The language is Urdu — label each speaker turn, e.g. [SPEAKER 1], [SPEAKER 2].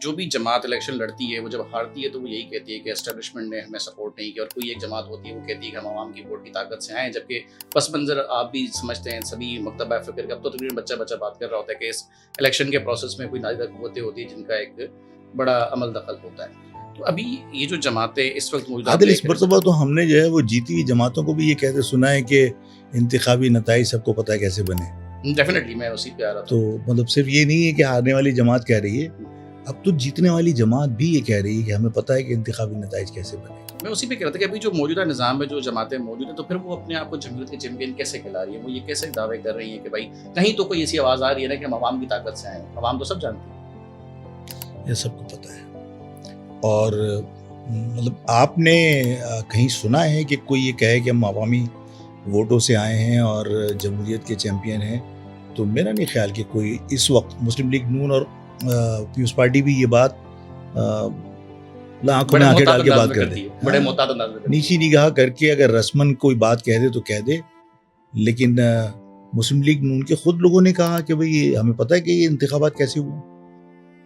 [SPEAKER 1] جو بھی جماعت الیکشن لڑتی ہے وہ جب ہارتی ہے تو وہ یہی کہتی ہے کہ اسٹیبلشمنٹ نے ہمیں سپورٹ نہیں کیا، اور کوئی ایک جماعت ہوتی ہے وہ کہتی ہے کہ ہم عوام کی ووٹ کی طاقت سے آئے ہیں، جبکہ پس منظر آپ بھی سمجھتے ہیں سبھی مکتبہ فکر کا، اب تو تقریباً بچہ بات کر رہا ہوتا ہے کہ اس الیکشن کے پروسیس میں کوئی نادر قوتیں ہوتی ہیں جن کا ایک بڑا عمل دخل ہوتا ہے. تو ابھی یہ جو جماعتیں اس وقت موجودہ
[SPEAKER 2] عادل، اس مرتبہ تو ہم نے جو ہے وہ جیتی ہوئی جماعتوں کو بھی یہ کہتے سنا ہے کہ انتخابی نتائج سب کو پتہ ہے کیسے بنے.
[SPEAKER 1] ڈیفینیٹلی میں اسی پہ آ رہا تھا.
[SPEAKER 2] تو مطلب صرف یہ نہیں ہے کہ ہارنے والی جماعت کہہ رہی ہے، اب تو جیتنے والی جماعت بھی یہ کہہ رہی ہے کہ ہمیں پتہ ہے کہ انتخابی نتائج کیسے بنے.
[SPEAKER 1] میں اسی پہ کہہ رہا تھا کہ ابھی جو موجودہ نظام میں جو جماعتیں موجود ہیں تو پھر وہ اپنے آپ کو جمہوریت کے چیمپئن کیسے کھلا رہی ہیں؟ وہ یہ کیسے دعوے کر رہی ہیں کہ بھائی کہیں تو کوئی ایسی آواز آ رہی ہے نا کہ ہم عوام کی طاقت سے آئے ہیں؟ عوام تو سب جانتی ہے.
[SPEAKER 2] یہ سب کو پتہ ہے. اور مطلب آپ نے کہیں سنا ہے کہ کوئی یہ کہے کہ ہم عوامی ووٹوں سے آئے ہیں اور جمہوریت کے چیمپئن ہیں؟ تو میرا نہیں خیال کہ کوئی اس وقت مسلم لیگ نون اور پیپلز پارٹی بھی یہ بات آنکھوں میں آنکھیں ڈال کے بات کرتی ہے،
[SPEAKER 1] بڑے محتاط انداز میں
[SPEAKER 2] نیچی نگاہ کر کے اگر رسمن کوئی بات کہہ دے تو کہہ دے. لیکن مسلم لیگ نون کے خود لوگوں نے کہا کہ بھئی ہمیں پتہ ہے کہ یہ انتخابات کیسے ہوئے.